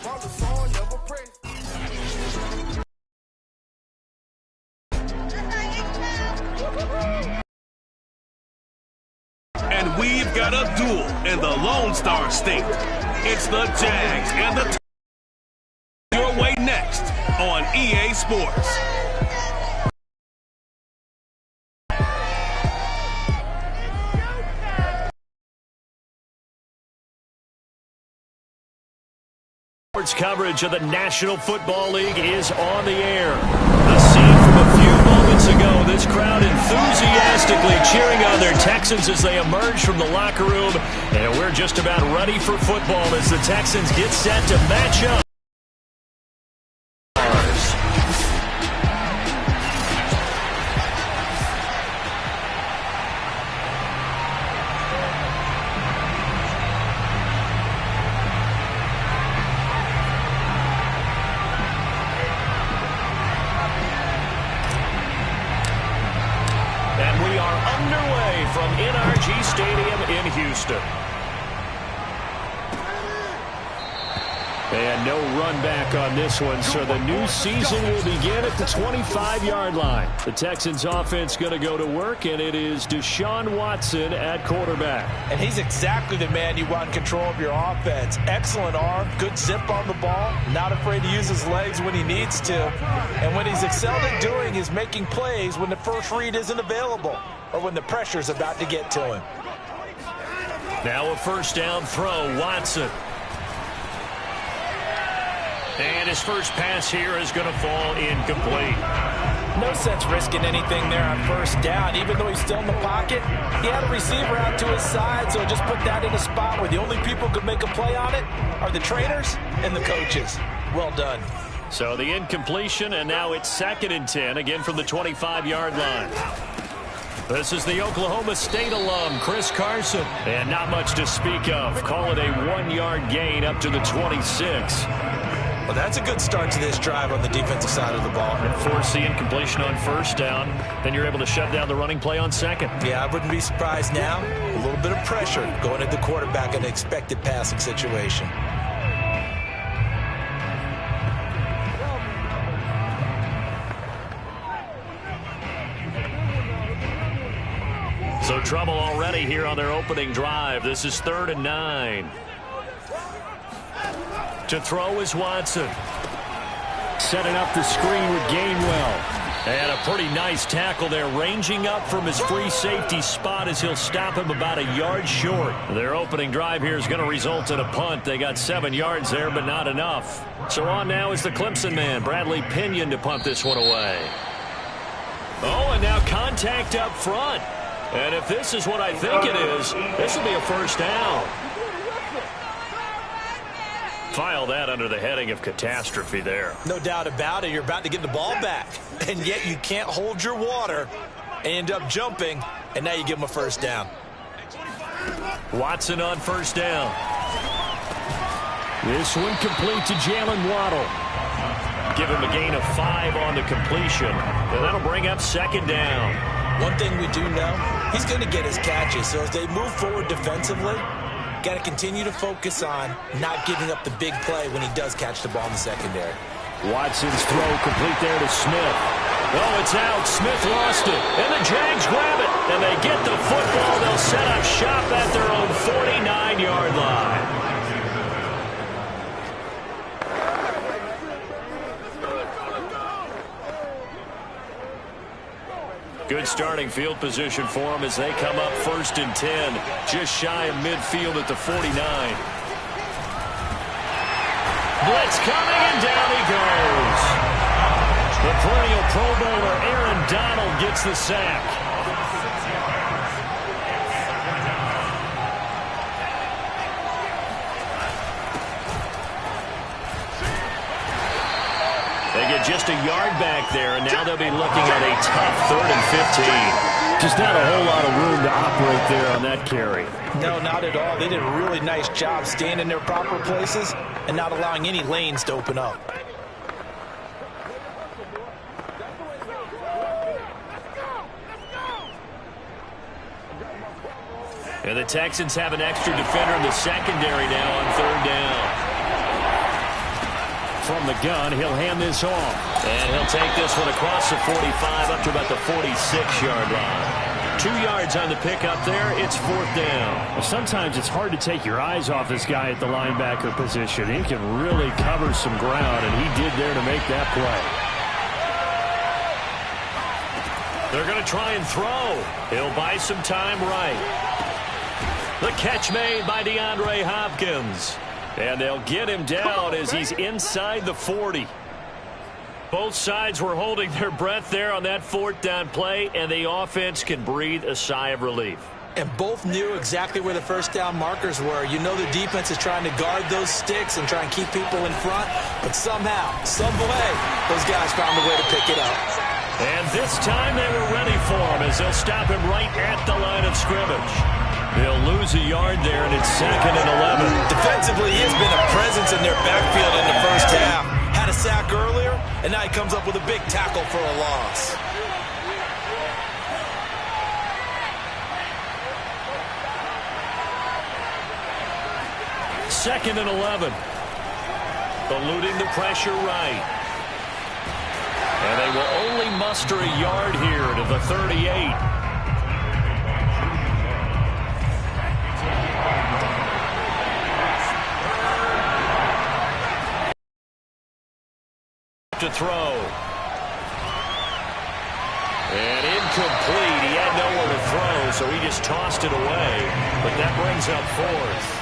And we've got a duel in the Lone Star State. It's the Jags and the your way next on EA Sports. Sports coverage of the National Football League is on the air. A scene from a few moments ago. This crowd enthusiastically cheering on their Texans as they emerge from the locker room. And we're just about ready for football as the Texans get set to match up. Underway from NRG Stadium in Houston. And no run back on this one, so the new season will begin at the 25-yard line. The Texans offense going to go to work, and it is Deshaun Watson at quarterback. And he's exactly the man you want control of your offense. Excellent arm, good zip on the ball, not afraid to use his legs when he needs to. And what he's excelled at doing is making plays when the first read isn't available or when the pressure's about to get to him. Now a first down throw, Watson. And his first pass here is going to fall incomplete. No sense risking anything there on first down. Even though he's still in the pocket, he had a receiver out to his side, so just put that in a spot where the only people who could make a play on it are the trainers and the coaches. Well done. So the incompletion, and now it's 2nd and 10, again from the 25-yard line. This is the Oklahoma State alum, Chris Carson. And not much to speak of. Call it a 1-yard gain up to the 26. Well, that's a good start to this drive on the defensive side of the ball. And force the incompletion on first down. Then you're able to shut down the running play on second. Yeah, I wouldn't be surprised now. A little bit of pressure going at the quarterback in an expected passing situation. So trouble already here on their opening drive. This is 3rd and 9. To throw is Watson. Setting up the screen with Gainwell. And a pretty nice tackle there, ranging up from his free safety spot as he'll stop him about a yard short. Their opening drive here is going to result in a punt. They got 7 yards there, but not enough. So on now is the Clemson man, Bradley Pinion, to punt this one away. Oh, and now contact up front. And if this is what I think it is, this will be a first down. File that under the heading of catastrophe there. No doubt about it. You're about to get the ball back, and yet you can't hold your water. End up jumping, and now you give them a first down. Watson on first down. This one complete to Jalen Waddle. Give him a gain of 5 on the completion, and that'll bring up 2nd down. One thing we do know, he's going to get his catches, so as they move forward defensively, got to continue to focus on not giving up the big play when he does catch the ball in the secondary. Watson's throw complete there to Smith. Oh, it's out. Smith lost it. And the Jags grab it. And they get the football. They'll set up shop at their own 49-yard line. Good starting field position for them as they come up 1st and 10, just shy of midfield at the 49. Blitz coming, and down he goes. The perennial Pro Bowler Aaron Donald gets the sack. They get just a yard back there, and now they'll be looking at a tough 3rd and 15. Just not a whole lot of room to operate there on that carry. No, not at all. They did a really nice job staying in their proper places and not allowing any lanes to open up. And the Texans have an extra defender in the secondary now on 3rd down. from the gun. He'll hand this off. And he'll take this one across the 45 up to about the 46-yard line. 2 yards on the pickup there. It's 4th down. Well, sometimes it's hard to take your eyes off this guy at the linebacker position. He can really cover some ground, and he did there to make that play. They're going to try and throw. He'll buy some time right. The catch made by DeAndre Hopkins. And they'll get him down as he's inside the 40. Both sides were holding their breath there on that 4th down play, and the offense can breathe a sigh of relief. And both knew exactly where the first down markers were. You know the defense is trying to guard those sticks and try and keep people in front, but somehow, some way, those guys found a way to pick it up. And this time they were ready for him as they'll stop him right at the line of scrimmage. They'll lose a yard there, and it's 2nd and 11. Defensively, he has been a presence in their backfield in the first half. Had a sack earlier, and now he comes up with a big tackle for a loss. Second and 11. Eluding the pressure right. And they will only muster a yard here to the 38. To throw. And incomplete. He had nowhere to throw, so he just tossed it away. But that brings up 4th.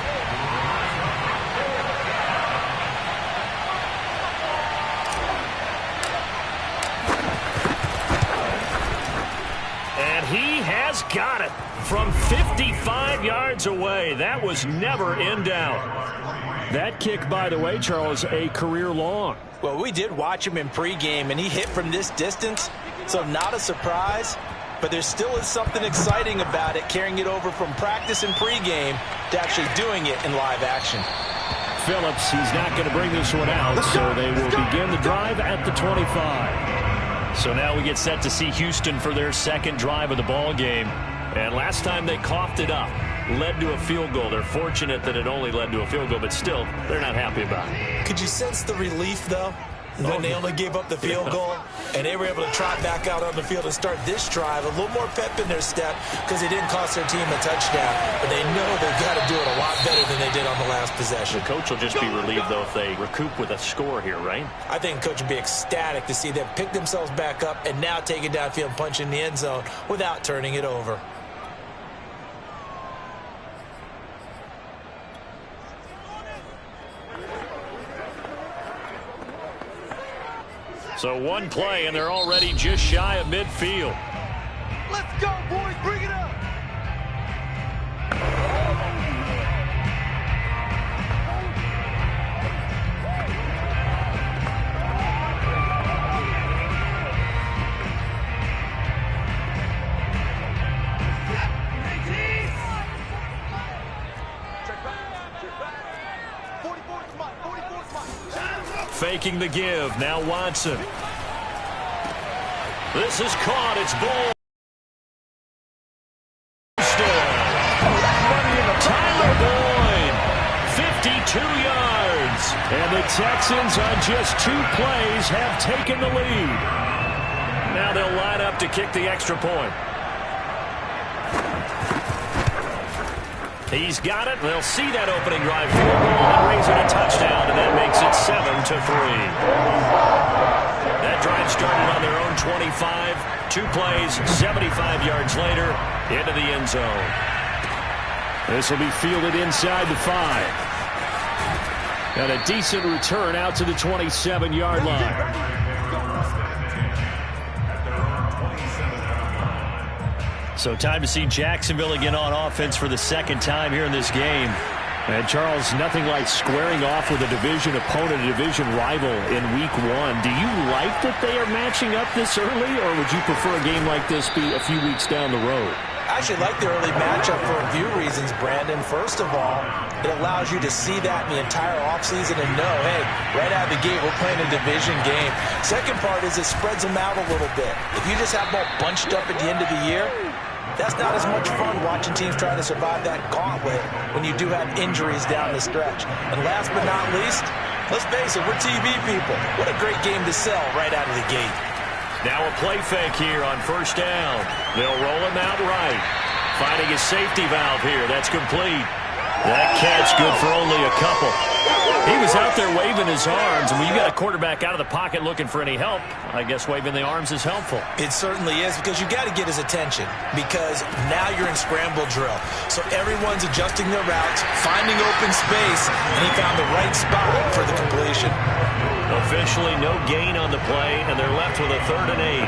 And he has got it from 55 yards away. That was never in doubt. That kick, by the way, Charles, a career long. Well, we did watch him in pregame, and he hit from this distance, so not a surprise. But there still is something exciting about it, carrying it over from practice and pregame to actually doing it in live action. Phillips, he's not going to bring this one out, so they will begin the drive at the 25. So now we get set to see Houston for their second drive of the ball game. And last time they coughed it up, led to a field goal. They're fortunate that it only led to a field goal, but still, they're not happy about it. Could you sense the relief, though, when they only gave up the field goal and they were able to trot back out on the field and start this drive? A little more pep in their step because they didn't cost their team a touchdown, but they know they've got to do it a lot better than they did on the last possession. The coach will just be relieved, though, if they recoup with a score here, right? I think the coach would be ecstatic to see them pick themselves back up and now take it downfield and punch in the end zone without turning it over. So one play, and they're already just shy of midfield. Let's go, boys. Bring it up. Faking the give. Now Watson. This is caught. It's ball. Tyler Boyd. 52 yards. And the Texans on just 2 plays have taken the lead. Now they'll line up to kick the extra point. He's got it. They'll see that opening drive field goal and raise it a touchdown, and that makes it 7-3. That drive started on their own 25. 2 plays, 75 yards later, into the end zone. This will be fielded inside the 5. And a decent return out to the 27-yard line. So time to see Jacksonville again on offense for the second time here in this game. And Charles, nothing like squaring off with a division opponent, a division rival in week 1. Do you like that they are matching up this early, or would you prefer a game like this be a few weeks down the road? I actually like the early matchup for a few reasons, Brandon. First of all, it allows you to see that in the entire offseason and know, hey, right out of the gate, we're playing a division game. Second part is it spreads them out a little bit. If you just have them all bunched up at the end of the year, that's not as much fun watching teams try to survive that gauntlet when you do have injuries down the stretch. And last but not least, Let's face it, we're TV people. What a great game to sell right out of the gate. Now a play fake here on first down. They'll roll him out right. Finding his safety valve here. That's complete. That catch good for only a couple. He was out there waving his arms, and when you got a quarterback out of the pocket looking for any help, I guess waving the arms is helpful. It certainly is, because you got to get his attention, because now you're in scramble drill. So everyone's adjusting their routes, finding open space, and he found the right spot for the completion. Officially no gain on the play, and they're left with a 3rd and 8.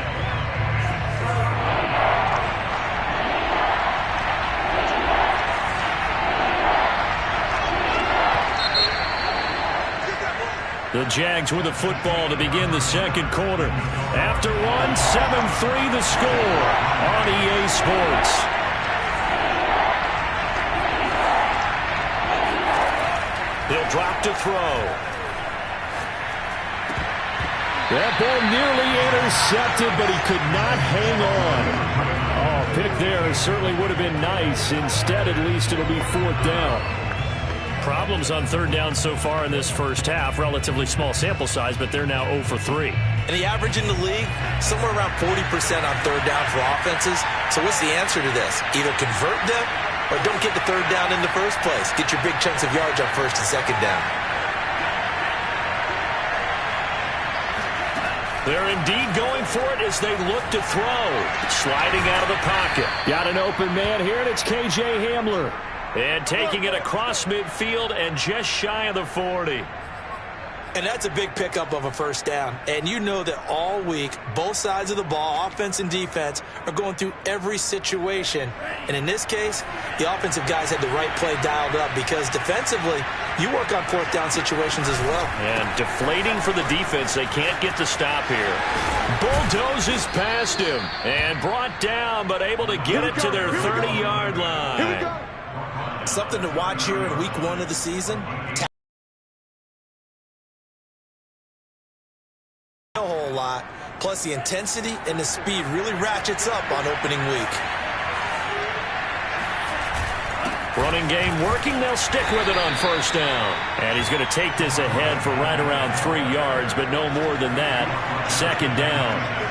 The Jags with the football to begin the second quarter. After one, 7-3 the score on EA Sports. He'll drop to throw. That ball nearly intercepted, but he could not hang on. Oh, pick there certainly would have been nice. Instead, at least it'll be 4th down. Problems on 3rd down so far in this first half. Relatively small sample size, but they're now 0 for 3. And the average in the league, somewhere around 40% on 3rd down for offenses. So what's the answer to this? Either convert them or don't get the 3rd down in the first place. Get your big chunks of yards on 1st and 2nd down. They're indeed going for it as they look to throw. Sliding out of the pocket. Got an open man here, and it's K.J. Hamler. And taking it across midfield and just shy of the 40. And that's a big pickup of a 1st down. And you know that all week, both sides of the ball, offense and defense, are going through every situation. And in this case, the offensive guys had the right play dialed up, because defensively, you work on 4th down situations as well. And deflating for the defense. They can't get the stop here. Bulldozes past him and brought down, but able to get it to their 30-yard line. Something to watch here in week 1 of the season. A whole lot. Plus the intensity and the speed really ratchets up on opening week. Running game working. They'll stick with it on 1st down. And he's going to take this ahead for right around 3 yards, but no more than that. 2nd down.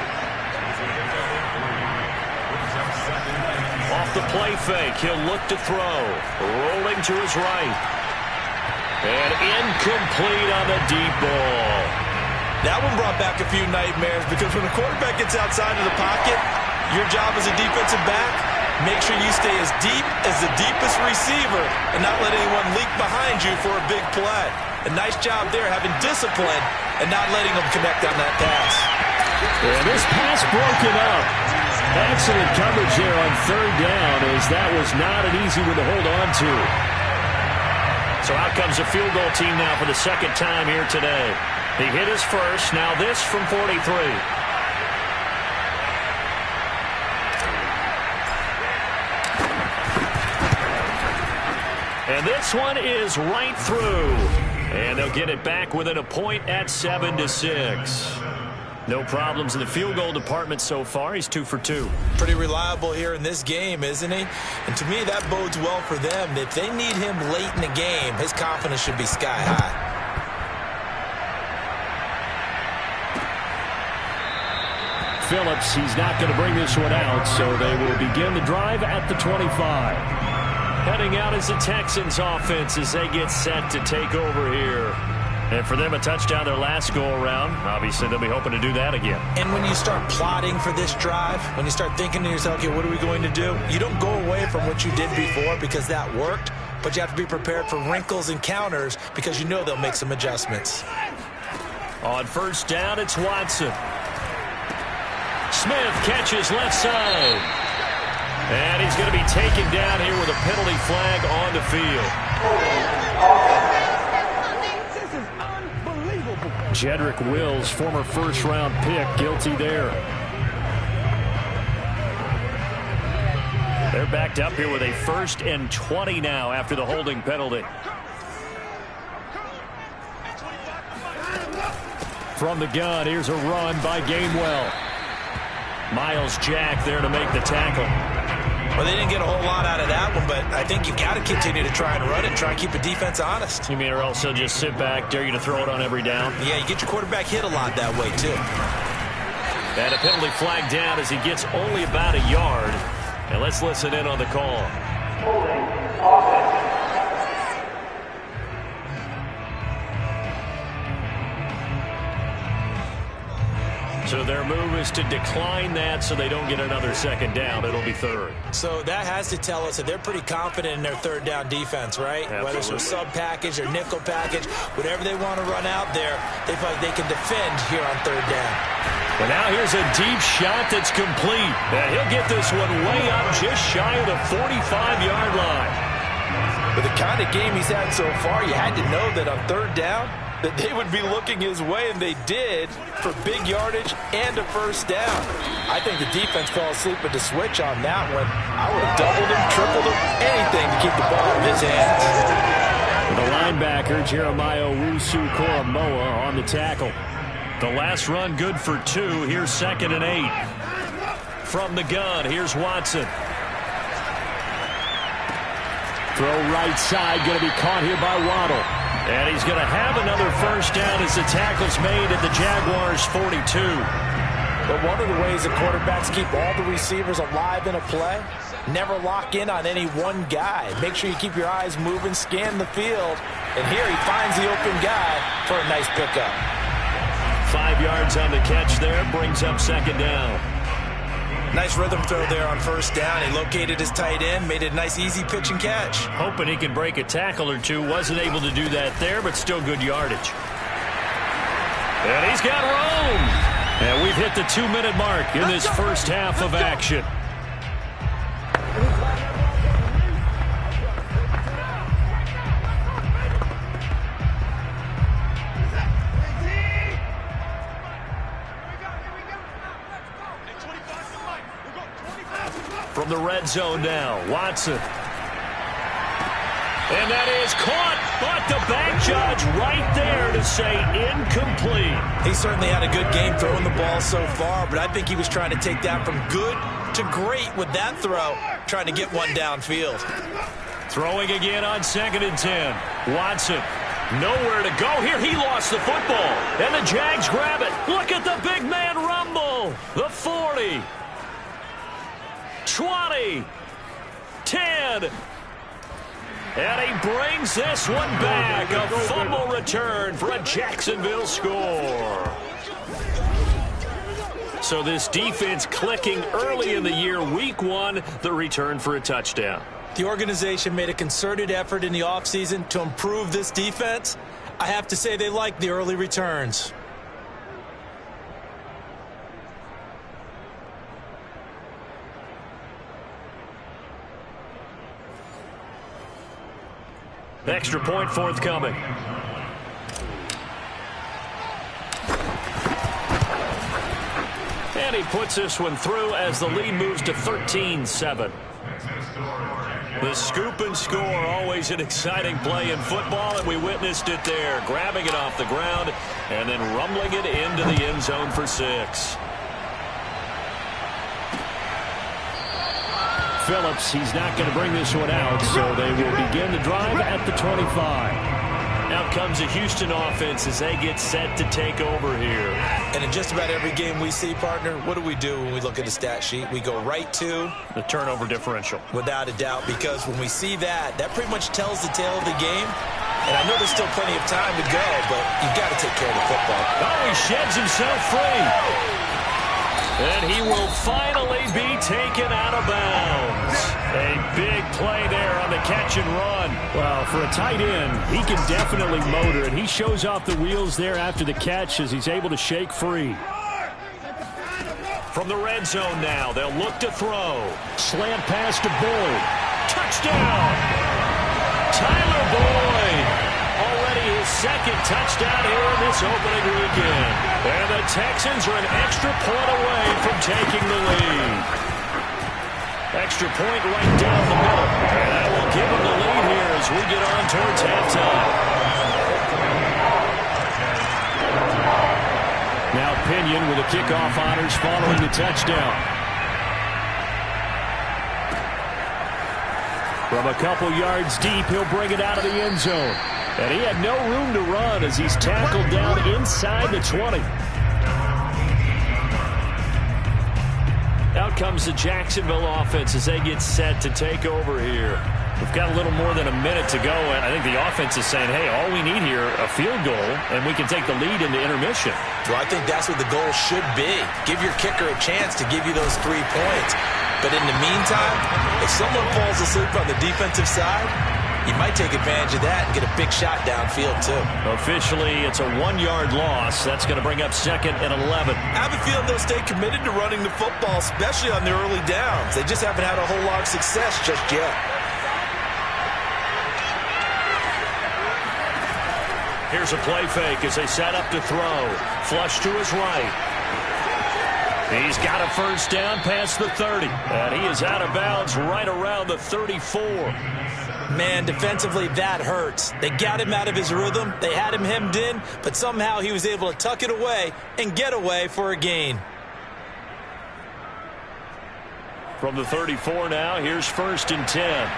Off the play fake, he'll look to throw. Rolling to his right. And incomplete on the deep ball. That one brought back a few nightmares, because when a quarterback gets outside of the pocket, your job as a defensive back, make sure you stay as deep as the deepest receiver and not let anyone leak behind you for a big play. A nice job there, having discipline and not letting them connect on that pass. And this pass broken up. Excellent coverage there on 3rd down, as that was not an easy one to hold on to. So out comes a field goal team now for the 2nd time here today. He hit his first, now this from 43. And this one is right through. And they'll get it back within a point at 7-6. No problems in the field goal department so far. He's 2 for 2. Pretty reliable here in this game, isn't he? And to me, that bodes well for them. If they need him late in the game, his confidence should be sky high. Phillips, he's not going to bring this one out, so they will begin the drive at the 25. Heading out is the Texans offense as they get set to take over here. And for them, a touchdown their last go-around. Obviously, they'll be hoping to do that again. And when you start plotting for this drive, when you start thinking to yourself, okay, what are we going to do? You don't go away from what you did before, because that worked. But you have to be prepared for wrinkles and counters, because you know they'll make some adjustments. On 1st down, it's Watson. Smith catches left side. And he's going to be taken down here with a penalty flag on the field. Jedrick Wills, former 1st-round pick, guilty there. They're backed up here with a 1st and 20 now after the holding penalty. From the gun, here's a run by Gainwell. Miles Jack there to make the tackle. Well, they didn't get a whole lot out of that one, but I think you've got to continue to try and run it, try and keep the defense honest. You mean or else they'll just sit back, dare you to throw it on every down? Yeah, you get your quarterback hit a lot that way, too. And a penalty flag down as he gets only about a yard. And let's listen in on the call. So their move is to decline that so they don't get another second down. It'll be third. So that has to tell us that they're pretty confident in their third down defense, right? Absolutely. Whether it's a sub package or nickel package, whatever they want to run out there, they feel like they can defend here on third down. And now here's a deep shot that's complete. And he'll get this one way up just shy of the 45-yard line. With the kind of game he's had so far, you had to know that on third down, that they would be looking his way, and they did, for big yardage and a first down. I think the defense fell asleep with the switch on that one. I would have doubled him, tripled him, anything to keep the ball in his hands. The linebacker, Jeremiah Owusu-Koramoah, on the tackle. The last run good for 2. Here's 2nd and 8. From the gun, here's Watson. Throw right side, going to be caught here by Waddle. And he's going to have another first down as the tackle's made at the Jaguars' 42. But one of the ways that quarterbacks keep all the receivers alive in a play, never lock in on any one guy. Make sure you keep your eyes moving, scan the field. And here he finds the open guy for a nice pickup. 5 yards on the catch there, brings up 2nd down. Nice rhythm throw there on first down. He located his tight end, made it a nice easy pitch and catch. Hoping he can break a tackle or two. Wasn't able to do that there, but still good yardage. And he's got room. And we've hit the 2-minute mark in this first half of action. From the red zone now, Watson. And that is caught, but the back judge right there to say incomplete. He certainly had a good game throwing the ball so far, but I think he was trying to take that from good to great with that throw, trying to get one downfield. Throwing again on 2nd and 10. Watson, nowhere to go here. He lost the football, and the Jags grab it. Look at the big man rumble. The 40. 20, 10, and he brings this one back. A fumble return for a Jacksonville score. So this defense clicking early in the year, week 1, the return for a touchdown. The organization made a concerted effort in the offseason to improve this defense. I have to say they like the early returns. Extra point forthcoming. And he puts this one through as the lead moves to 13-7. The scoop and score, always an exciting play in football, and we witnessed it there. Grabbing it off the ground and then rumbling it into the end zone for 6. Phillips, he's not going to bring this one out, so they will begin the drive at the 25. Out comes the Houston offense as they get set to take over here. And in just about every game we see, partner, what do we do when we look at the stat sheet? We go right to the turnover differential. Without a doubt, because when we see that, that pretty much tells the tale of the game. And I know there's still plenty of time to go, but you've got to take care of the football. Oh, he sheds himself free. And he will finally be taken out of bounds. A big play there on the catch and run. Well, for a tight end, he can definitely motor, and he shows off the wheels there after the catch as he's able to shake free. From the red zone now, they'll look to throw. Slant pass to Boyd. Touchdown! Tyler Boyd. Already his 2nd touchdown here in this opening weekend. And the Texans are an extra point away from taking the lead. Extra point right down the middle. And that will give them the lead here as we get on towards halftime. Now Pinion with the kickoff honors following the touchdown. From a couple yards deep, he'll bring it out of the end zone. And he had no room to run as he's tackled down inside the 20. Out comes the Jacksonville offense as they get set to take over here. We've got a little more than a minute to go, and I think the offense is saying, hey, all we need here, a field goal, and we can take the lead into intermission. Well, I think that's what the goal should be. Give your kicker a chance to give you those 3 points. But in the meantime, if someone falls asleep on the defensive side, you might take advantage of that and get a big shot downfield, too. Officially, it's a 1-yard loss. That's going to bring up 2nd and 11. I have a feeling they'll stay committed to running the football, especially on the early downs. They just haven't had a whole lot of success just yet. Here's a play fake as they set up to throw. Flush to his right. He's got a first down past the 30. And he is out of bounds right around the 34. Man, defensively, that hurts. They got him out of his rhythm. They had him hemmed in, but somehow he was able to tuck it away and get away for a gain. From the 34 now, here's 1st and 10.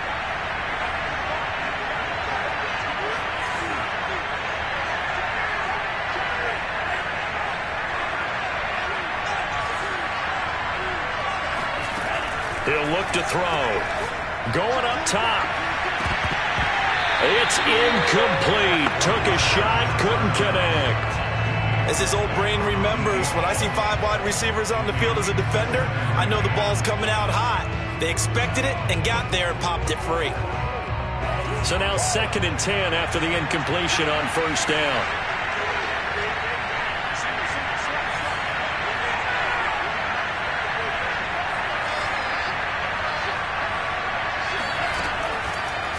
He'll look to throw. Going up top. It's incomplete. Took a shot, couldn't connect. As his old brain remembers, when I see 5 wide receivers on the field as a defender, I know the ball's coming out hot. They expected it and got there and popped it free. So now 2nd and 10 after the incompletion on 1st down.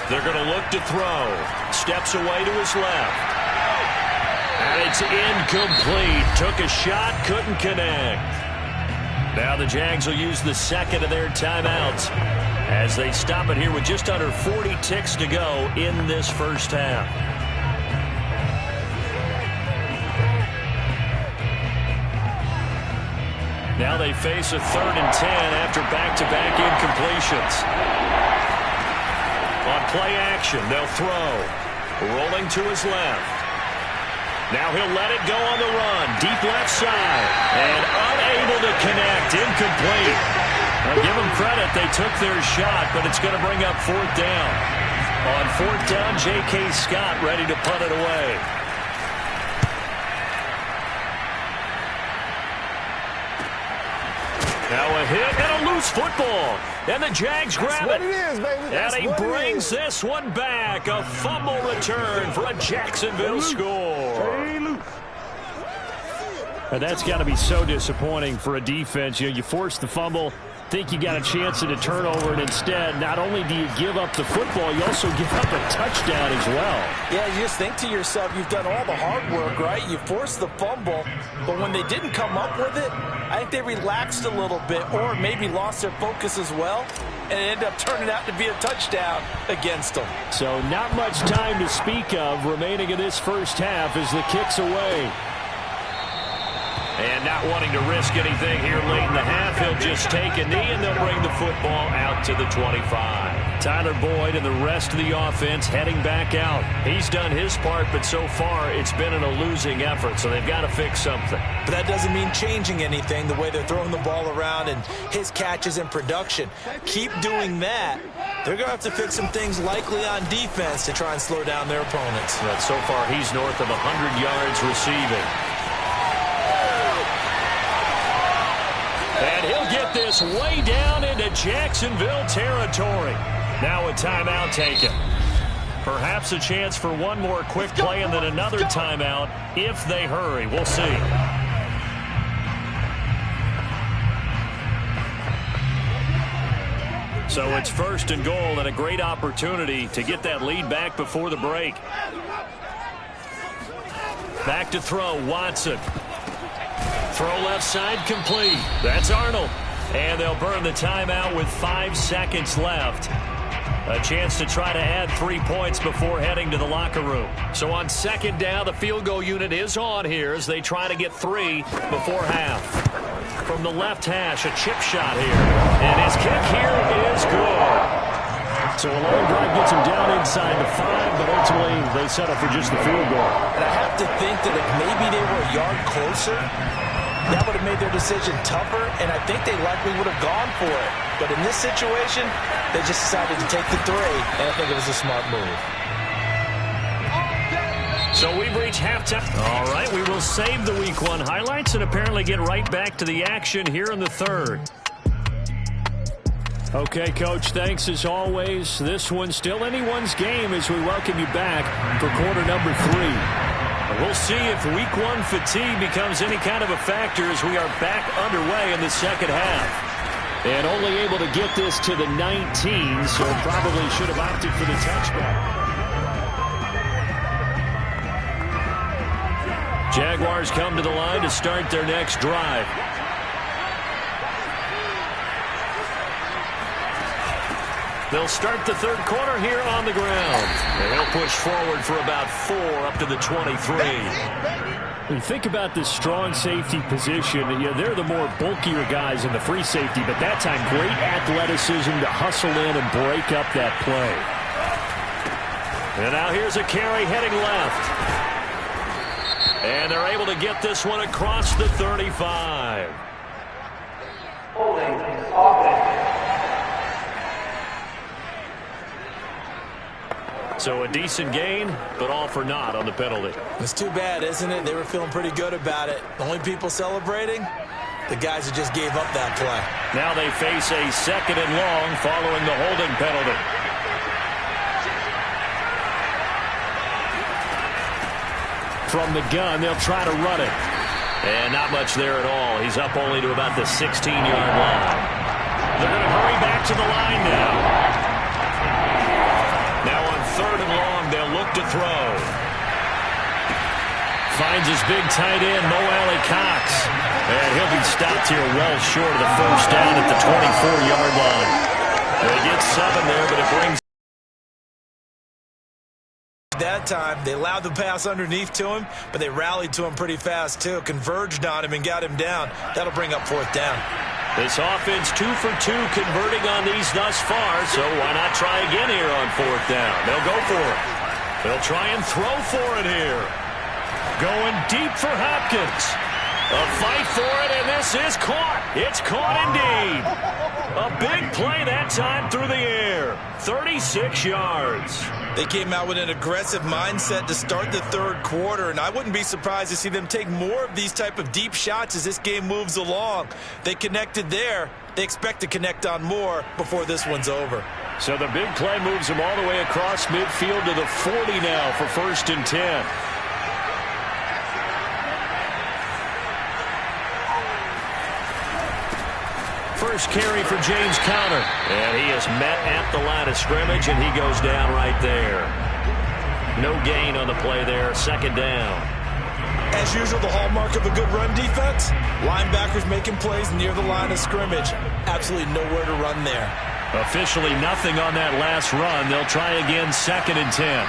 They're going to look to throw. Steps away to his left. And it's incomplete. Took a shot, couldn't connect. Now the Jags will use the 2nd of their timeouts as they stop it here with just under 40 ticks to go in this first half. Now they face a 3rd and 10 after back-to-back incompletions. On play action, they'll throw. Rolling to his left. Now he'll let it go on the run. Deep left side. And unable to connect. Incomplete. Now give them credit. They took their shot, but it's going to bring up 4th down. On 4th down, J.K. Scott ready to punt it away. Now a hit and a loose football. And the Jags grab it. And he brings this one back. A fumble return for a Jacksonville score. And that's got to be so disappointing for a defense. You force the fumble, think you got a chance at a turnover, and instead, not only do you give up the football, you also give up a touchdown as well. Yeah, you just think to yourself, you've done all the hard work, right? You forced the fumble, but when they didn't come up with it, I think they relaxed a little bit or maybe lost their focus as well, and it ended up turning out to be a touchdown against them. So not much time to speak of remaining in this first half as the kick's away. And not wanting to risk anything here late in the half, he'll just take a knee and they'll bring the football out to the 25. Tyler Boyd and the rest of the offense heading back out. He's done his part, but so far it's been in a losing effort, so they've got to fix something. But that doesn't mean changing anything, the way they're throwing the ball around and his catches and production. Keep doing that. They're going to have to fix some things likely on defense to try and slow down their opponents. But so far he's north of 100 yards receiving. And he'll get this way down into Jacksonville territory. Now a timeout taken. Perhaps a chance for one more quick play and then another timeout if they hurry. We'll see. So it's 1st and goal and a great opportunity to get that lead back before the break. Back to throw, Watson. Throw left side complete. That's Arnold. And they'll burn the timeout with 5 seconds left. A chance to try to add 3 points before heading to the locker room. So on 2nd down, the field goal unit is on here as they try to get 3 before half. From the left hash, a chip shot here. And his kick here is good. So a long drive gets them down inside the 5, but ultimately they settle for just the field goal. And I have to think that if maybe they were a yard closer, that would have made their decision tougher, and I think they likely would have gone for it. But in this situation, they just decided to take the 3, and I think it was a smart move. So we've reached halftime. All right, we will save the Week 1 highlights and apparently get right back to the action here in the 3rd. Okay, Coach, thanks as always. This one's still anyone's game as we welcome you back for quarter number 3. We'll see if Week 1 fatigue becomes any kind of a factor as we are back underway in the second half. And only able to get this to the 19, so probably should have opted for the touchback. Jaguars come to the line to start their next drive. They'll start the 3rd quarter here on the ground. And they'll push forward for about 4 up to the 23. When you think about this strong safety position, they're the more bulkier guys in the free safety, but that time great athleticism to hustle in and break up that play. And now here's a carry heading left. And they're able to get this one across the 35. So a decent gain, but all for naught on the penalty. It's too bad, isn't it? They were feeling pretty good about it. The only people celebrating, the guys who just gave up that play. Now they face a 2nd and long following the holding penalty. From the gun, they'll try to run it. And not much there at all. He's up only to about the 16-yard line. They're going to hurry back to the line now. Now on 3rd and long, they'll look to throw. Finds his big tight end, Mo Alley-Cox. And he'll be stopped here well short of the 1st down at the 24-yard line. They get 7 there, but it brings that time. They allowed the pass underneath to him, but they rallied to him pretty fast too, converged on him and got him down. That'll bring up 4th down. This offense 2 for 2 converting on these thus far, so why not try again here on 4th down? They'll go for it. They'll try and throw for it here. Going deep for Hopkins. A fight for it, and this is caught. It's caught indeed. A big play that time through the air. 36 yards. They came out with an aggressive mindset to start the 3rd quarter, and I wouldn't be surprised to see them take more of these type of deep shots as this game moves along. They connected there. They expect to connect on more before this one's over. So the big play moves them all the way across midfield to the 40 now for 1st and 10. First carry for James Conner. And he is met at the line of scrimmage, and he goes down right there. No gain on the play there. 2nd down. As usual, the hallmark of a good run defense, linebackers making plays near the line of scrimmage. Absolutely nowhere to run there. Officially nothing on that last run. They'll try again 2nd and 10.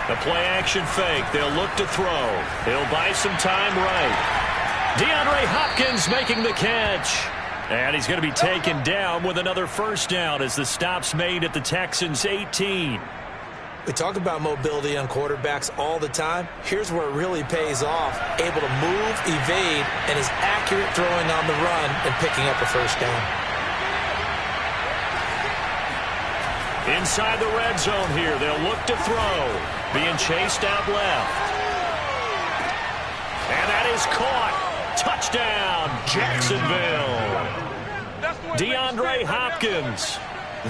The play-action fake. They'll look to throw. He'll buy some time right. DeAndre Hopkins making the catch. And he's going to be taken down with another 1st down as the stop's made at the Texans' 18. We talk about mobility on quarterbacks all the time. Here's where it really pays off. Able to move, evade, and is accurate throwing on the run and picking up a 1st down. Inside the red zone here. They'll look to throw. Being chased out left. And that is caught. Touchdown, Jacksonville. DeAndre Hopkins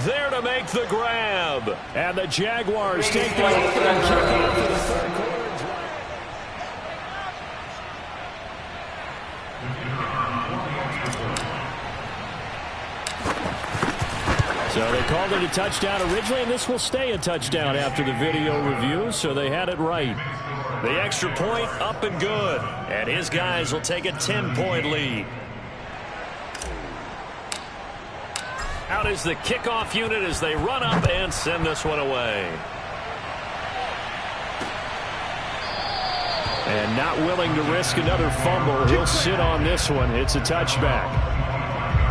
there to make the grab. And the Jaguars take the opening kickoff for the 3rd quarter. So they called it a touchdown originally, and this will stay a touchdown after the video review, so they had it right. The extra point up and good. And his guys will take a 10-point lead. Out is the kickoff unit as they run up and send this one away. And not willing to risk another fumble. He'll sit on this one. It's a touchback.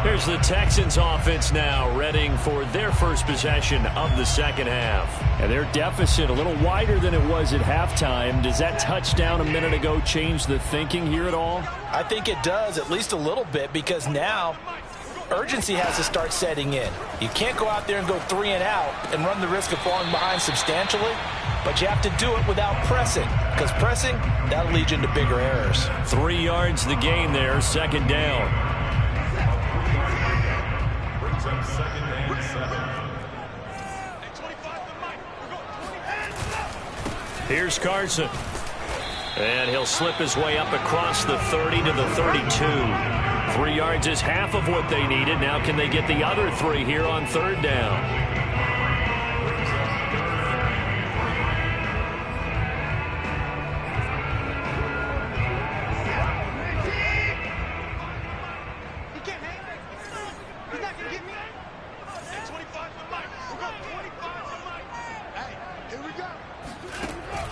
Here's the Texans offense now, readying for their first possession of the second half. And their deficit a little wider than it was at halftime. Does that touchdown a minute ago change the thinking here at all? I think it does, at least a little bit, because now urgency has to start setting in. You can't go out there and go 3 and out and run the risk of falling behind substantially, but you have to do it without pressing, because pressing, that'll lead you into bigger errors. 3 yards the gain there, second down. Here's Carson. And he'll slip his way up across the 30 to the 32. 3 yards is half of what they needed. Now can they get the other 3 here on third down?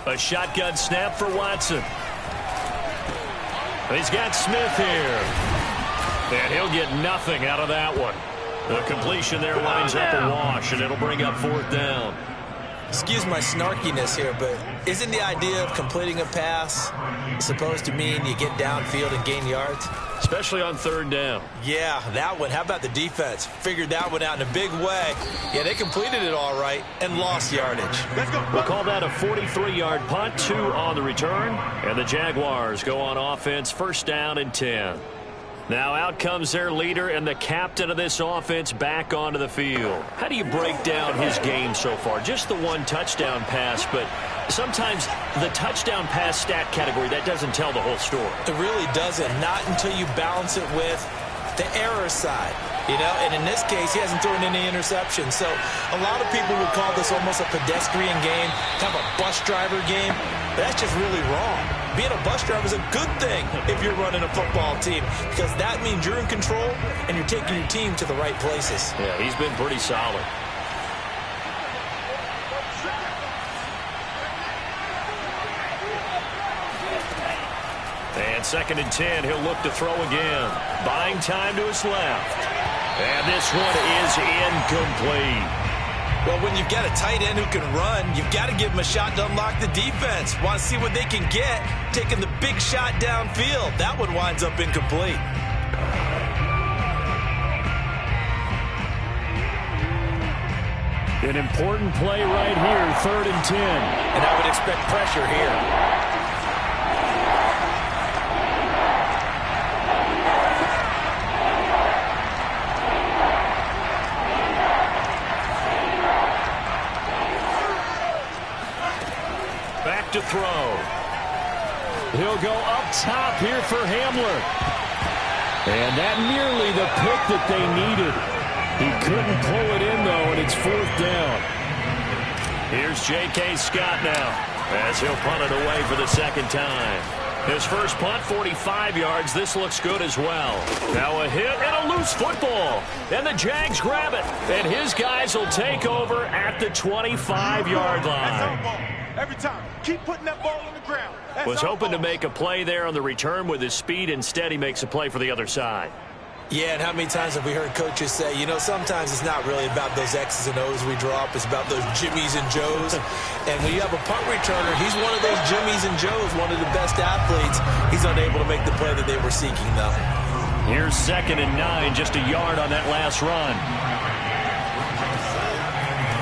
A shotgun snap for Watson. He's got Smith here. And he'll get nothing out of that one. The completion there winds up a wash, and it'll bring up fourth down. Excuse my snarkiness here, but isn't the idea of completing a pass supposed to mean you get downfield and gain yards? Especially on third down. Yeah, that one. How about the defense? Figured that one out in a big way. Yeah, they completed it all right and lost yardage. We'll call that a 43-yard punt, 2 on the return. And the Jaguars go on offense, first down and 10. Now out comes their leader and the captain of this offense back onto the field. How do you break down his game so far? Just the 1 touchdown pass, but sometimes the touchdown pass stat category, that doesn't tell the whole story. It really doesn't. Not until you balance it with the error side. You know, and in this case, he hasn't thrown any interceptions. So a lot of people would call this almost a pedestrian game, kind of a bus driver game. But that's just really wrong. Being a bus driver is a good thing if you're running a football team, because that means you're in control and you're taking your team to the right places. Yeah, he's been pretty solid. And second and 10, he'll look to throw again. Buying time to his left. And this one is incomplete. Well, when you've got a tight end who can run, you've got to give him a shot to unlock the defense. Want to see what they can get, taking the big shot downfield. That one winds up incomplete. An important play right here, third and 10. And I would expect pressure here. To throw. He'll go up top here for Hamler. And that nearly the pick that they needed. He couldn't pull it in, though, and it's fourth down. Here's J.K. Scott now, as he'll punt it away for the second time. His first punt, 45 yards. This looks good as well. Now a hit and a loose football. And the Jags grab it. And his guys will take over at the 25-yard line. Every time. Keep putting that ball on the ground. Was hoping to make a play there on the return with his speed. Instead, he makes a play for the other side. Yeah, and how many times have we heard coaches say, you know, sometimes it's not really about those X's and O's we drop. It's about those Jimmies and Joes. And when you have a punt returner, he's one of those Jimmies and Joes, one of the best athletes. He's unable to make the play that they were seeking, though. Here's second and 9, just a yard on that last run.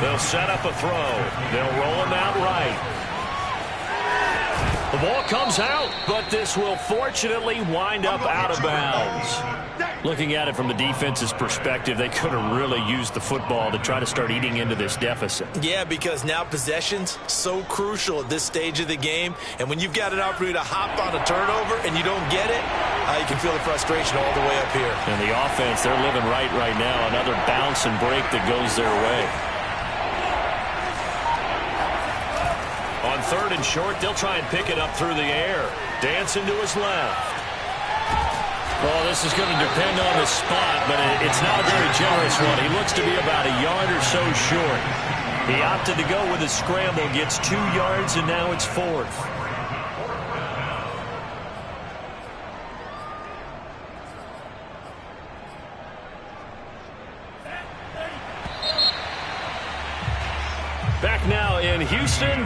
They'll set up a throw. They'll roll him out right. The ball comes out, but this will fortunately wind up out of bounds. Looking at it from the defense's perspective, they could have really used the football to try to start eating into this deficit. Yeah, because now possession's so crucial at this stage of the game. And when you've got an opportunity to hop on a turnover and you don't get it, you can feel the frustration all the way up here. And the offense, they're living right now. Another bounce and break that goes their way. On third and short, they'll try and pick it up through the air. Dancing to his left. Well, this is going to depend on the spot, but it's not a very generous one. He looks to be about a yard or so short. He opted to go with a scramble, gets 2 yards, and now it's fourth. Back now in Houston.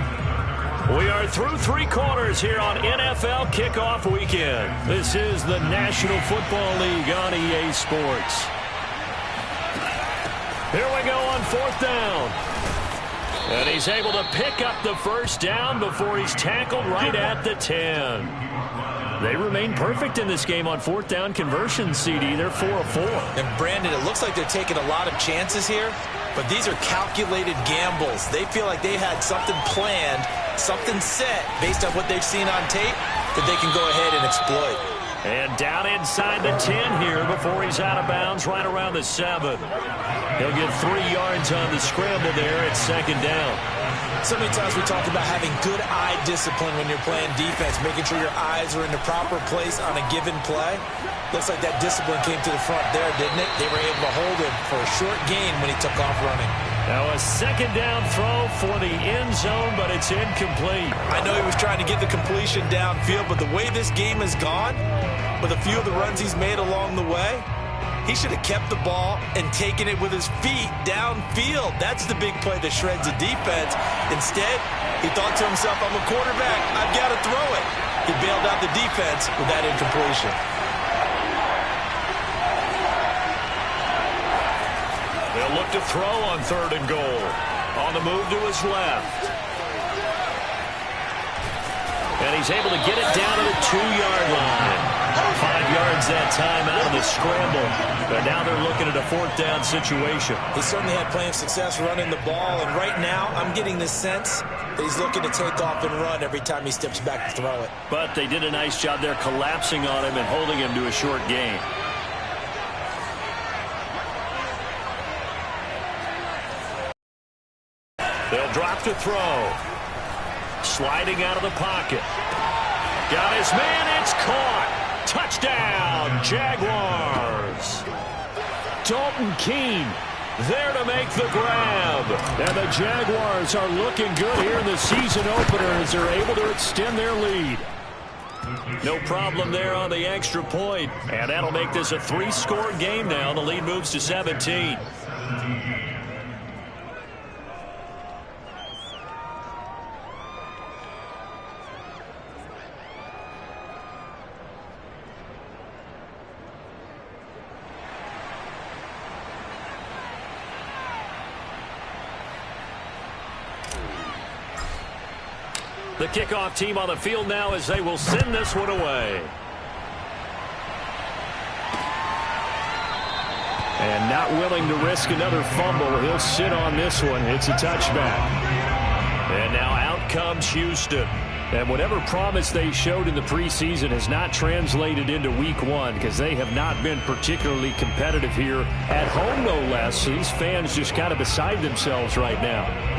We are through 3 quarters here on NFL Kickoff Weekend. This is the National Football League on EA Sports. Here we go on 4th down. And he's able to pick up the first down before he's tackled right at the 10. They remain perfect in this game on 4th down conversions, CD. They're 4 of 4. And, Brandon, it looks like they're taking a lot of chances here, but these are calculated gambles. They feel like they had something planned, something set based on what they've seen on tape that they can go ahead and exploit. And down inside the 10 here before he's out of bounds right around the 7. He'll get 3 yards on the scramble there at 2nd down. So many times we talk about having good eye discipline when you're playing defense, making sure your eyes are in the proper place on a given play. Looks like that discipline came to the front there, didn't it? They were able to hold him for a short gain when he took off running. Now a 2nd down throw for the end zone, but it's incomplete. I know he was trying to get the completion downfield, but the way this game has gone, with a few of the runs he's made along the way, he should have kept the ball and taken it with his feet downfield. That's the big play that shreds the defense. Instead, he thought to himself, I'm a quarterback. I've got to throw it. He bailed out the defense with that incompletion. They'll look to throw on 3rd and goal. On the move to his left. And he's able to get it down to the 2-yard line. 5 yards that time out of the scramble. But now they're looking at a 4th down situation. He certainly had plenty of success running the ball. And right now, I'm getting the sense that he's looking to take off and run every time he steps back to throw it. But they did a nice job there collapsing on him and holding him to a short gain. They'll drop to throw. Sliding out of the pocket. Got his man. It's caught. Touchdown, Jaguars. Dalton Keene there to make the grab. And the Jaguars are looking good here in the season opener as they're able to extend their lead. No problem there on the extra point. And that'll make this a 3-score game now. The lead moves to 17. The kickoff team on the field now as they will send this one away. And not willing to risk another fumble. He'll sit on this one. It's a touchback. And now out comes Houston. And whatever promise they showed in the preseason has not translated into week 1 because they have not been particularly competitive here at home, no less. These fans just kind of beside themselves right now.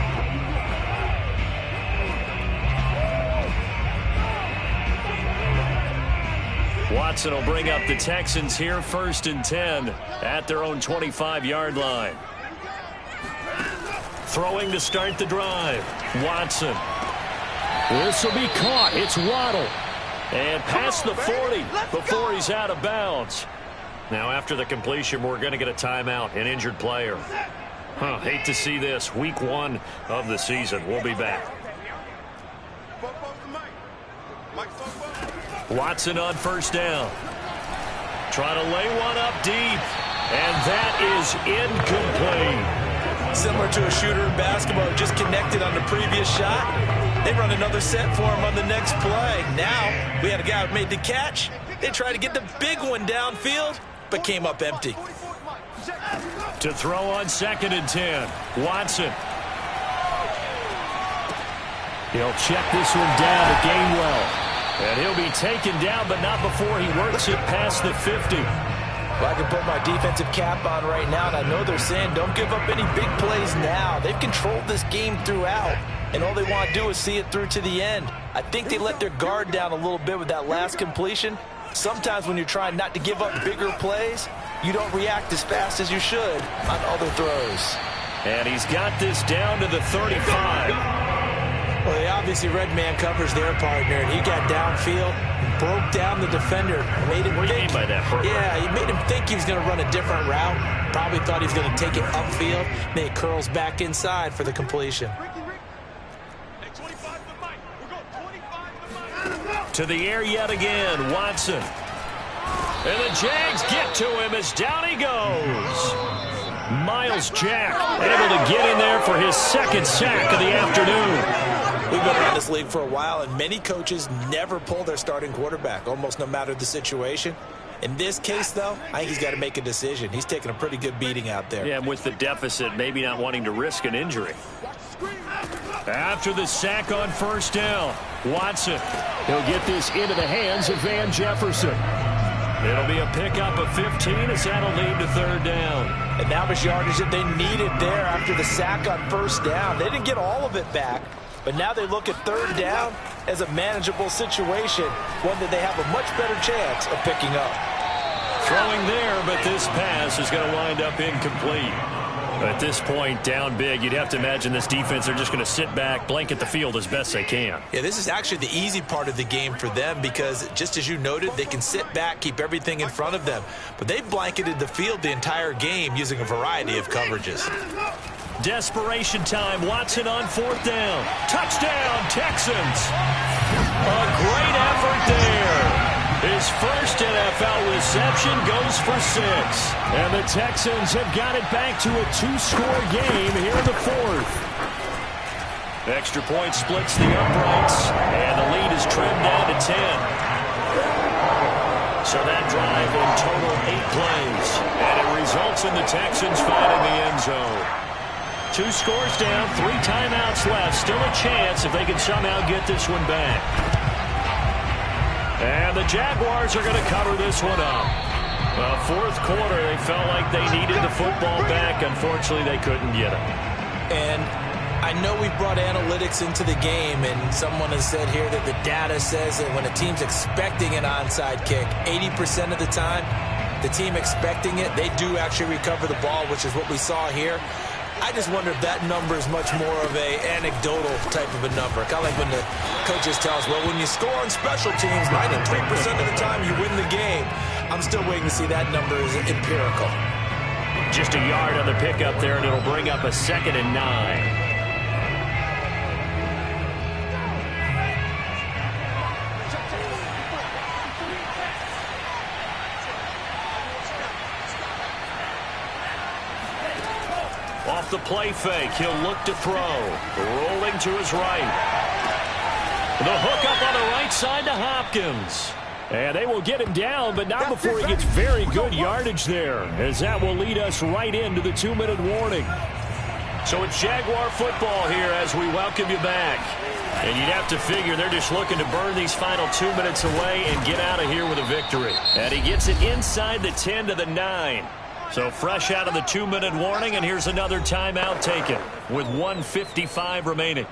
Watson will bring up the Texans here 1st and 10 at their own 25-yard line. Throwing to start the drive. Watson. This will be caught. It's Waddle. And past the 40 before he's out of bounds. Now after the completion, we're going to get a timeout, an injured player. Hate to see this. Week 1 of the season. We'll be back. Watson on 1st down. Trying to lay one up deep. And that is incomplete. Similar to a shooter in basketball, just connected on the previous shot. They run another set for him on the next play. Now, we had a guy who made the catch. They tried to get the big one downfield, but came up empty. To throw on 2nd and 10. Watson. He'll check this one down to Gainwell. And he'll be taken down, but not before he works it past the 50. Well, I can put my defensive cap on right now, and I know they're saying don't give up any big plays now. They've controlled this game throughout, and all they want to do is see it through to the end. I think they let their guard down a little bit with that last completion. Sometimes when you're trying not to give up bigger plays, you don't react as fast as you should on other throws. And he's got this down to the 35. Well, they obviously red man covers their partner, and he got downfield, broke down the defender, made him what do you mean by that? Yeah, he made him think he was going to run a different route. Probably thought he was going to take it upfield. Then he curls back inside for the completion. To the air yet again, Watson. And the Jags get to him as down he goes. Myles Jack able to get in there for his second sack of the afternoon. We've been around this league for a while, and many coaches never pull their starting quarterback, almost no matter the situation. In this case, though, I think he's got to make a decision. He's taking a pretty good beating out there. Yeah, and with the deficit, maybe not wanting to risk an injury. After the sack on first down, Watson. He'll get this into the hands of Van Jefferson. It'll be a pickup of 15 as that'll lead to third down. And that was yardage that they needed there after the sack on first down. They didn't get all of it back, but now they look at third down as a manageable situation, one that they have a much better chance of picking up. Throwing there, but this pass is going to wind up incomplete. At this point, down big, you'd have to imagine this defense, they're just going to sit back, blanket the field as best they can. Yeah, this is actually the easy part of the game for them because, just as you noted, they can sit back, keep everything in front of them. But they've blanketed the field the entire game using a variety of coverages. Desperation time. Watson on fourth down. Touchdown, Texans. A great effort there. His first NFL reception goes for 6. And the Texans have got it back to a 2-score game here in the fourth. Extra point splits the uprights, and the lead is trimmed down to 10. So that drive in total 8 plays, and it results in the Texans finding the end zone. 2 scores down, 3 timeouts left. Still a chance if they can somehow get this one back. And the Jaguars are going to cover this one up. Well, fourth quarter, they felt like they needed the football back. Unfortunately, they couldn't get it. And I know we've brought analytics into the game, and someone has said here that the data says that when a team's expecting an onside kick, 80% of the time, the team expecting it, they do actually recover the ball, which is what we saw here. I just wonder if that number is much more of a anecdotal type of a number. Kind of like when the coaches tell us, well, when you score on special teams, 93% of the time you win the game. I'm still waiting to see that number is empirical. Just a yard on the pickup there, and it'll bring up a 2nd and 9. Off the play fake, he'll look to throw. Rolling to his right. The hook up on the right side to Hopkins. And they will get him down, but not before he gets very good yardage there, as that will lead us right into the 2-minute warning. So it's Jaguar football here as we welcome you back. And you'd have to figure they're just looking to burn these final 2 minutes away and get out of here with a victory. And he gets it inside the 10 to the 9. So fresh out of the 2-minute warning, and here's another timeout taken with 1:55 remaining.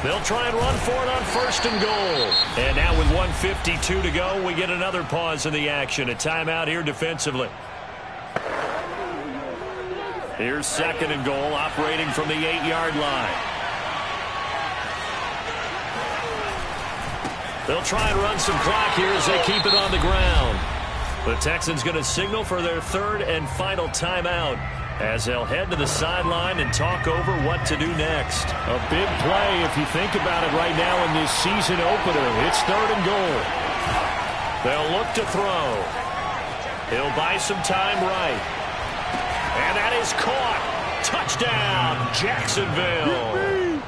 They'll try and run for it on 1st and goal. And now with 1:52 to go, we get another pause in the action. A timeout here defensively. Here's 2nd and goal, operating from the 8-yard line. They'll try and run some clock here as they keep it on the ground. The Texans going to signal for their 3rd and final timeout, as they'll head to the sideline and talk over what to do next. A big play if you think about it right now in this season opener. It's 3rd and goal. They'll look to throw. He'll buy some time right. And that is caught. Touchdown, Jacksonville.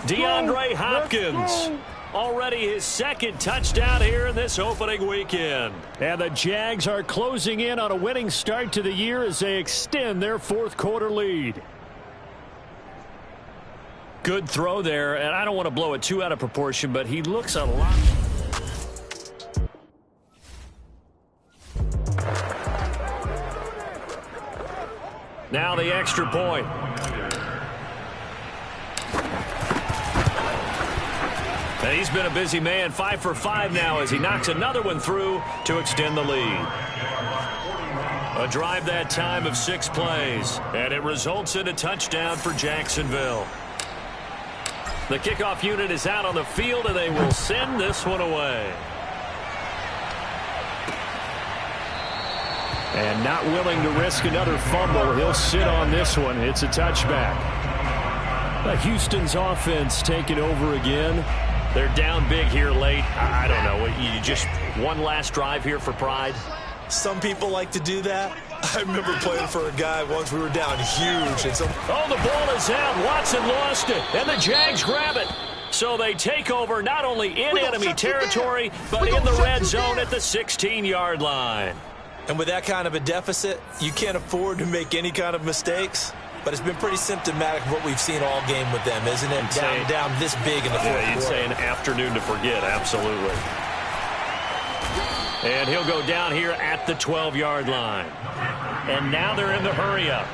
DeAndre Hopkins. Already his 2nd touchdown here in this opening weekend. And the Jags are closing in on a winning start to the year as they extend their 4th quarter lead. Good throw there, and I don't want to blow it too out of proportion, but he looks a lot. Now the extra point. He's been a busy man, 5 for 5 now as he knocks another one through to extend the lead. A drive that time of 6 plays, and it results in a touchdown for Jacksonville. The kickoff unit is out on the field, and they will send this one away. And not willing to risk another fumble, he'll sit on this one. It's a touchback. Houston's offense taking over again. They're down big here late. I don't know. You just one last drive here for pride? Some people like to do that. I remember playing for a guy once we were down huge. And oh, the ball is out. Watson lost it, and the Jags grab it. So they take over not only in enemy territory, but in the red zone at the 16-yard line. And with that kind of a deficit, you can't afford to make any kind of mistakes. But it's been pretty symptomatic of what we've seen all game with them, isn't it? Down this big in the fourth quarter. You'd say an afternoon to forget, absolutely. And he'll go down here at the 12-yard line. And now they're in the hurry-up.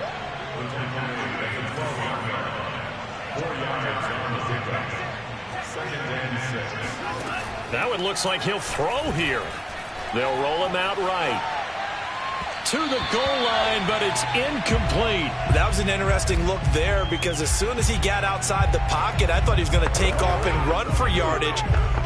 Now it looks like he'll throw here. They'll roll him out right. To the goal line, but it's incomplete. That was an interesting look there because as soon as he got outside the pocket, I thought he was going to take off and run for yardage.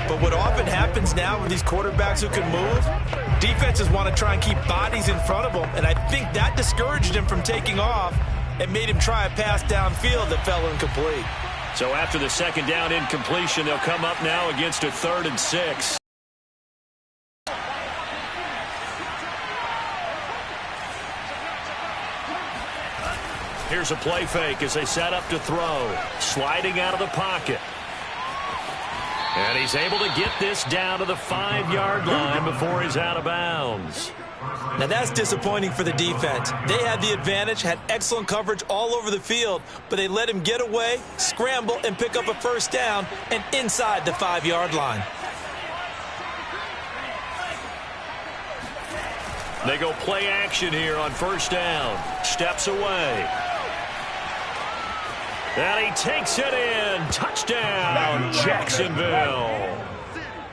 But what often happens now with these quarterbacks who can move, defenses want to try and keep bodies in front of them, and I think that discouraged him from taking off and made him try a pass downfield that fell incomplete. So after the second down incompletion, they'll come up now against a 3rd and 6. Here's a play fake as they set up to throw. Sliding out of the pocket. And he's able to get this down to the 5-yard line before he's out of bounds. Now that's disappointing for the defense. They had the advantage, had excellent coverage all over the field, but they let him get away, scramble, and pick up a first down and inside the 5-yard line. They go play action here on first down. Steps away. And he takes it in. Touchdown, Jacksonville.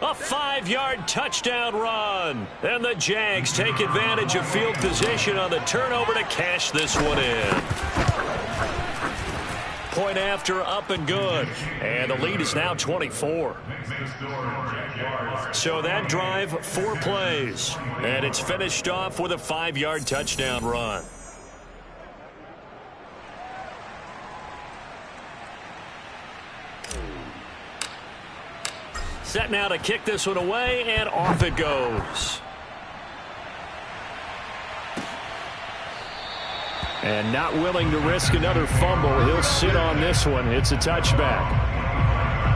A 5-yard touchdown run. And the Jags take advantage of field position on the turnover to cash this one in. Point after, up and good. And the lead is now 24. So that drive, 4 plays. And it's finished off with a 5-yard touchdown run. Set now to kick this one away, and off it goes. And not willing to risk another fumble, he'll sit on this one. It's a touchback.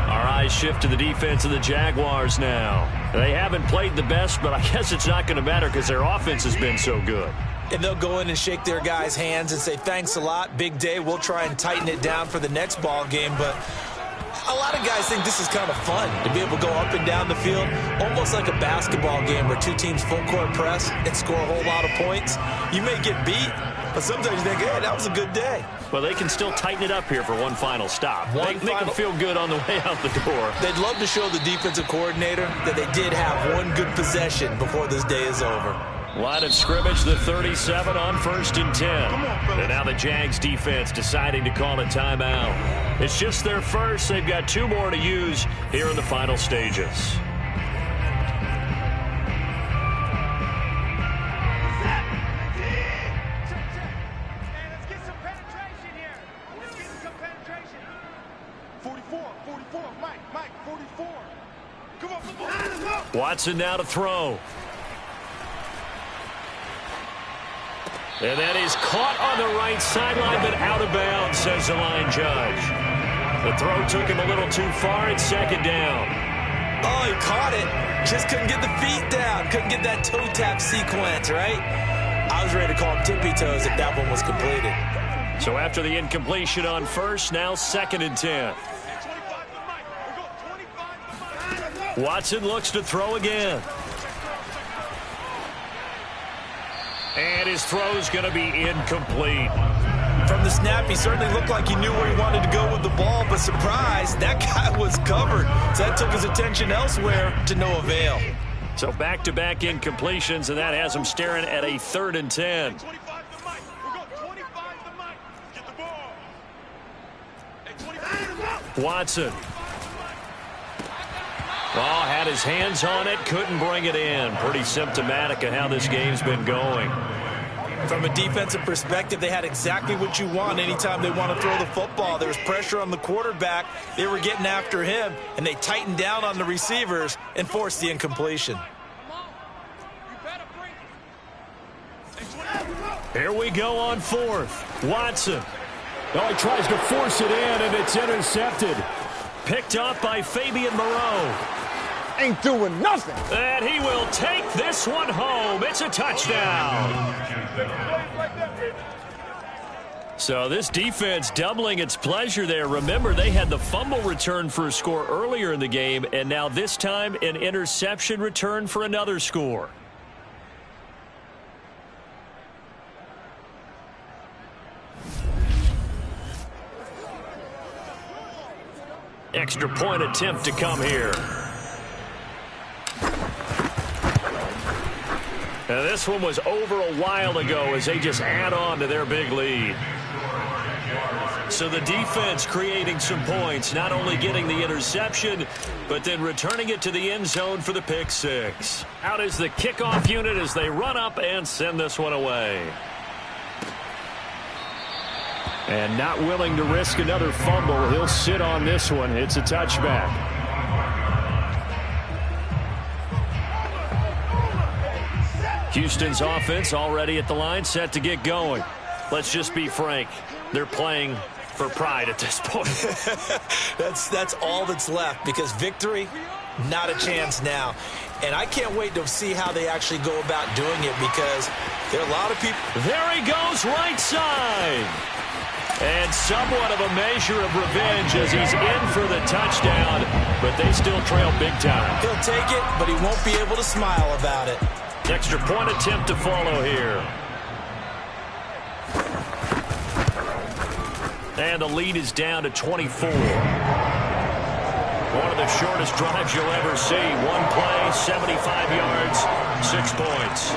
Our eyes shift to the defense of the Jaguars now. They haven't played the best, but I guess it's not going to matter because their offense has been so good. And they'll go in and shake their guys' hands and say, thanks a lot, big day. We'll try and tighten it down for the next ball game, but a lot of guys think this is kind of fun to be able to go up and down the field, almost like a basketball game where 2 teams full court press and score a whole lot of points. You may get beat, but sometimes you think, hey, that was a good day. Well, they can still tighten it up here for one final stop. Make them feel good on the way out the door. They'd love to show the defensive coordinator that they did have one good possession before this day is over. Line of scrimmage, the 37 on 1st and 10. And now the Jags defense deciding to call a timeout. It's just their first. They've got 2 more to use here in the final stages. Watson now to throw. And that is caught on the right sideline, but out of bounds, says the line judge. The throw took him a little too far. It's 2nd down. Oh, he caught it. Just couldn't get the feet down. Couldn't get that toe tap sequence, right? I was ready to call him tippy toes if that one was completed. So after the incompletion on first, now 2nd and 10. Watson looks to throw again. And his throw's going to be incomplete. From the snap, he certainly looked like he knew where he wanted to go with the ball, but surprise, that guy was covered. So that took his attention elsewhere to no avail. So back-to-back incompletions, and that has him staring at a 3rd and 10. 25 to Mike. We're going 25 to Mike. Get the ball. Hey, 25 to Mike. Watson. Well, had his hands on it, couldn't bring it in. Pretty symptomatic of how this game's been going. From a defensive perspective, they had exactly what you want anytime they want to throw the football. There was pressure on the quarterback. They were getting after him, and they tightened down on the receivers and forced the incompletion. Here we go on 4th. Watson. Oh, he tries to force it in, and it's intercepted. Picked up by Fabian Moreau. Ain't doing nothing. And he will take this one home. It's a touchdown. So this defense doubling its pleasure there. Remember, they had the fumble return for a score earlier in the game, and now this time an interception return for another score. Extra point attempt to come here. Now this one was over a while ago as they just add on to their big lead. So the defense creating some points, not only getting the interception, but then returning it to the end zone for the pick six. Out is the kickoff unit as they run up and send this one away. And not willing to risk another fumble. He'll sit on this one. It's a touchback. Houston's offense already at the line, set to get going. Let's just be frank. They're playing for pride at this point. That's all that's left, because victory, not a chance now. And I can't wait to see how they actually go about doing it, because there are a lot of people. There he goes, right side. And somewhat of a measure of revenge as he's in for the touchdown, but they still trail big time. He'll take it, but he won't be able to smile about it. Extra point attempt to follow here. And the lead is down to 24. One of the shortest drives you'll ever see. One play, 75 yards, 6 points.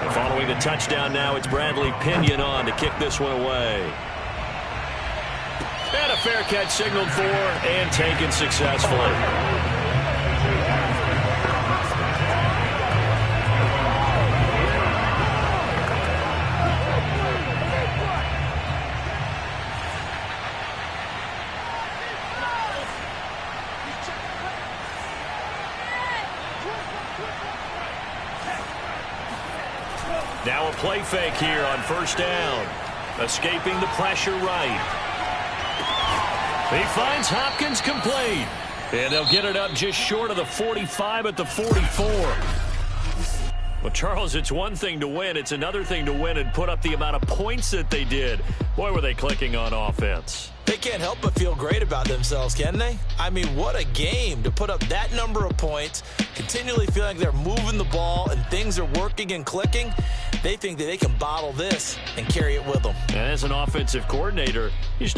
And following the touchdown now, it's Bradley Pinion on to kick this one away. And a fair catch signaled for and taken successfully. Now a play fake here on first down. Escaping the pressure right. He finds Hopkins complete. And they'll get it up just short of the 45 at the 44. Well, Charles, it's one thing to win. It's another thing to win and put up the amount of points that they did. Boy, were they clicking on offense. They can't help but feel great about themselves, can they? I mean, what a game to put up that number of points, continually feeling like they're moving the ball and things are working and clicking. They think that they can bottle this and carry it with them. And as an offensive coordinator, you still